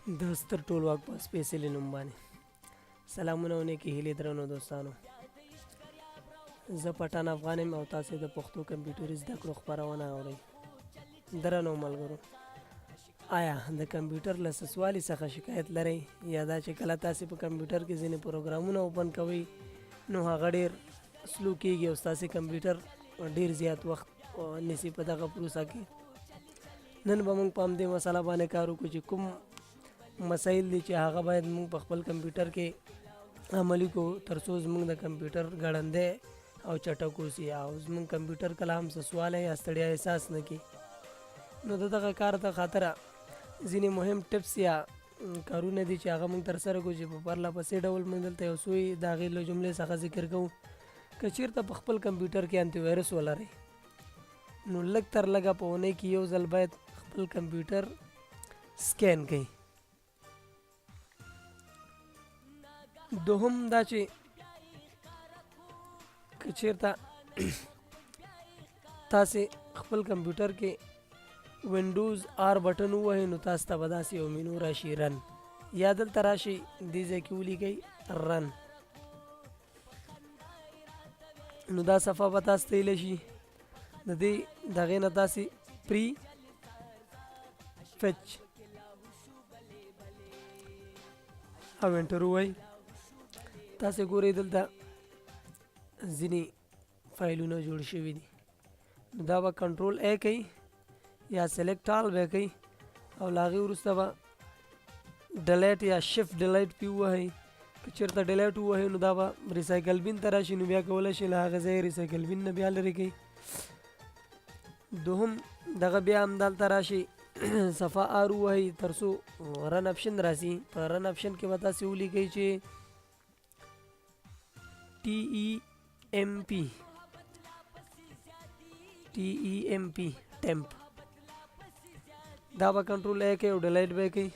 د ستر ټولواک په سپېڅلي نوم باندې سلامونه او نیکې هیلې درنو دوستانو. زه پټان افغان یم او تاسې د پښتو کمپیوټري زده کړو خپرونه اورئ. درنو ملګرو، آیا د کمپیوټر له سسوالي څخه شکایت لرئ یا دا چې کله تاسې په کمپیوټر کې ځینې پروګرامونه اوپن کوئ نو هغه ډېر سلو کېږي او ستاسې کمپیوټر ډېر زیات وخت نیسي په دغه پروسه کې؟ نن به موږ په همدې مسله باندې کار وکړو چې کوم مسایل دي چې هغه باید موږ په خپل کمپیوټر کې عملي کو تر څو زموږ د کمپیوټر ګړندی او چټک اوسي او زموږ کمپیوټر کله هم څه سوالی یا ستړیا احساس نه کړي. نو د دغه کار د خاطره ځینې مهم ټپس یا کارونه دي چې هغه موږ ترسره کړو چې په پرله پسې ډول موږ دلته یو څو یې د هغې له جملې څخه ذکر کوو. که چېرته په خپل کمپیوټر کې انټي وایرس ولرئ نو لږ تر لږه په اونۍ کې یو ځل باید خپل کمپیوټر سکین کړئ. دوهم دا چې که چېرته تاسې خپل کمپیوټر کې وینډوز آر بټن ووهئ نو تاسو ته به داسې یو مینو راشي رن، یا دلته راشي دې ځای کې ولیکئ رن. نو دا صفحه به تاسو ته ایله شي. د دې د هغې نه تاسې پری فچ او انټر ووایئ. تاسې ګورئ دلته ځینې فایلونه جوړ شوي دي. نو دا به کنټرول ای کوئ یا سلیکټ آل به کوئ او له هغې وروسته به ډیلیټ یا شفټ ډیلیټ پې ووهئ. که چېرته ډیلیټ ووهئ نو دا به ریسایکل بین ته راشي، نو بیا کولی شئ له هغه ځایه ریسایکل بین نه بیا لرې کوئ. دوهم دغه بیا همدلته راشي صفحه آر ووهئ تر څو رن اپشن راسي. په رن اپشن کې به تاسې ولیکئ چې TEMP ټیمپ. دا به کنټرول ای کوئ او ډیلیټ به کوئ.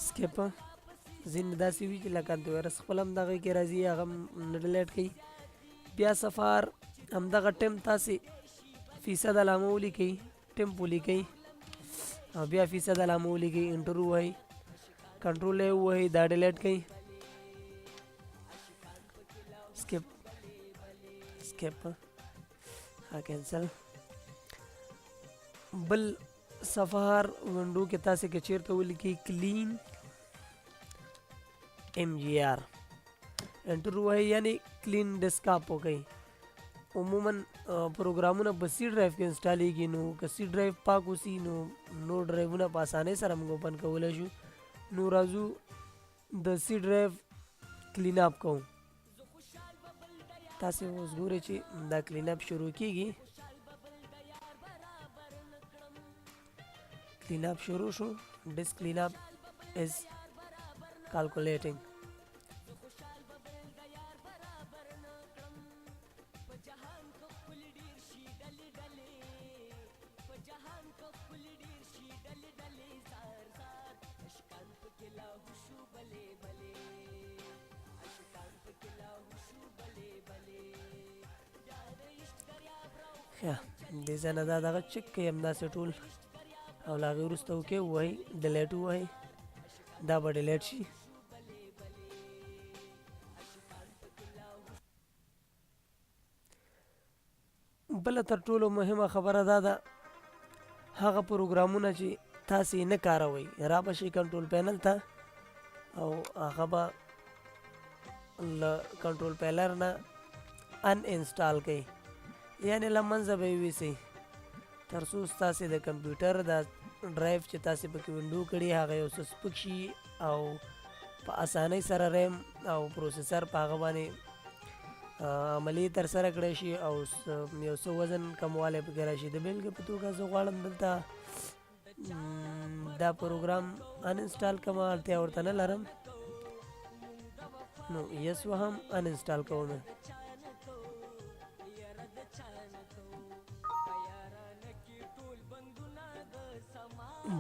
سکیپ ځینې داسې وي چې لکه انټي وایرس خپل هم دغه کې راځي هغه هم نه ډیلیټ کوئ. بیا صفحه همدغه ټیمپ تاسې فیصد علامه ولیکئ، ټیمپ ولیکئ او بیا فیصد علامه ولیکئ، انټر ووهئ، کنټرول ای ووهئ، دا ډیلیټ کوئ. سکیپ کینسل. بل صفحه وینډو کې تاسې که چېرته ولیکئ کلین MGR، انټر ووهئ یعنی کلین ډیسکټاپ وکئ. عموما پروګرامونه په سی ډرایو کې انسټالیږي، نو که سی ډرایو پاک اوسي نو نور ډرایوونه په اسانۍ سره موږ اوپن کولی شو. نو راځو د سی ډرایو کلین اپ کوو. تاسې اوس ګورئ چې دا کلین اپ شروع کېږي. کلین اپ شروع شو. ډیسک کلین اپ از کالکولیټینګ. دې ځای نه دا دغه چک کوي همداسې ټول او له هغې وروسته اوکې ووهئ، ډیلیټ ووهئ، دا به ډیلیټ شي. بله تر ټولو مهمه خبره دا ده هغه پروګرامونه چې تاسې نه کاروئ را به شئ کنټرول پینل ته او هغه به له کنټرول پینل نه ان انسټال کوئ، یعنې له منځه به یې ویسئ تر څو ستاسې د کمپیوټر دا ډرایو چې تاسې پکې وینډو کړي هغه یو څه سپک شي او په اسانۍ سره ریم او پروسیسر په هغه باندې عملي ترسره کړی شي او یو څه وزن کموالی پکې راشي. د بېلګې په توګه زه غواړم دلته دا پروګرام ان انسټال کړم، اړتیا ورته نه لرم، نو یس وهم ان انسټال کوم.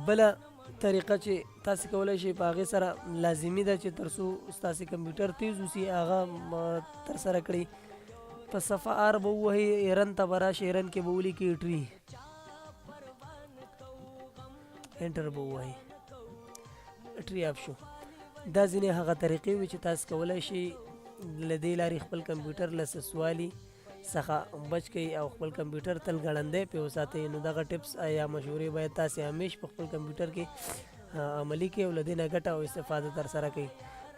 بله طریقه چې تاسې کولی شئ په هغې سره لازمي ده چې تر څو ستاسې کمپیوټر تیز اوسي هغه ترسره کړئ. په صفحه آر به ووهئ، رن ته به راشئ، رن کې به ولیکئ ټري، انټر به ووهئ. بیټري اف شو. دا ځینې هغه طریقې وي چې تاسو کولی شئ له دې لارې خپل کمپیوټر له سسوالي څخه بچ کړئ او خپل کمپیوټر تل ګړندی پرې وساتئ. نو دغه ټپس یا مشورې باید تاسې همیش په خپل کمپیوټر کې عملي کړئ او له دې نه ګټه او استفاده ترسره کړئ.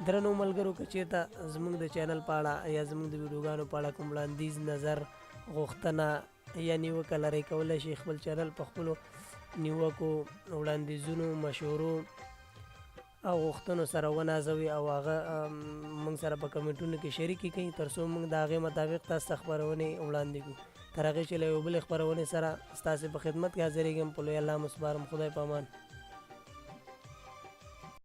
درنو ملګرو، که چېرته زموږ د چینل په اړه یا زموږ د ویډیوګانو په اړه کوم وړاندیز، نظر، غوښتنه یا نیوکه لرئ، کولی شئ خپل چینل په خپلو نیوکو، وړاندیزونو، مشورو او غوښتنو سره ونازوي او هغه موږ سره په کمنټونو کې شریکې کړئ تر څو موږ د هغې مطابق تاسو ته خپرونې وړاندې کړو. تر هغې چې له یو بلې خپرونې سره ستاسې په خدمت کې حاضرېږم، په لوی الله مو سپارم. خدای په امان.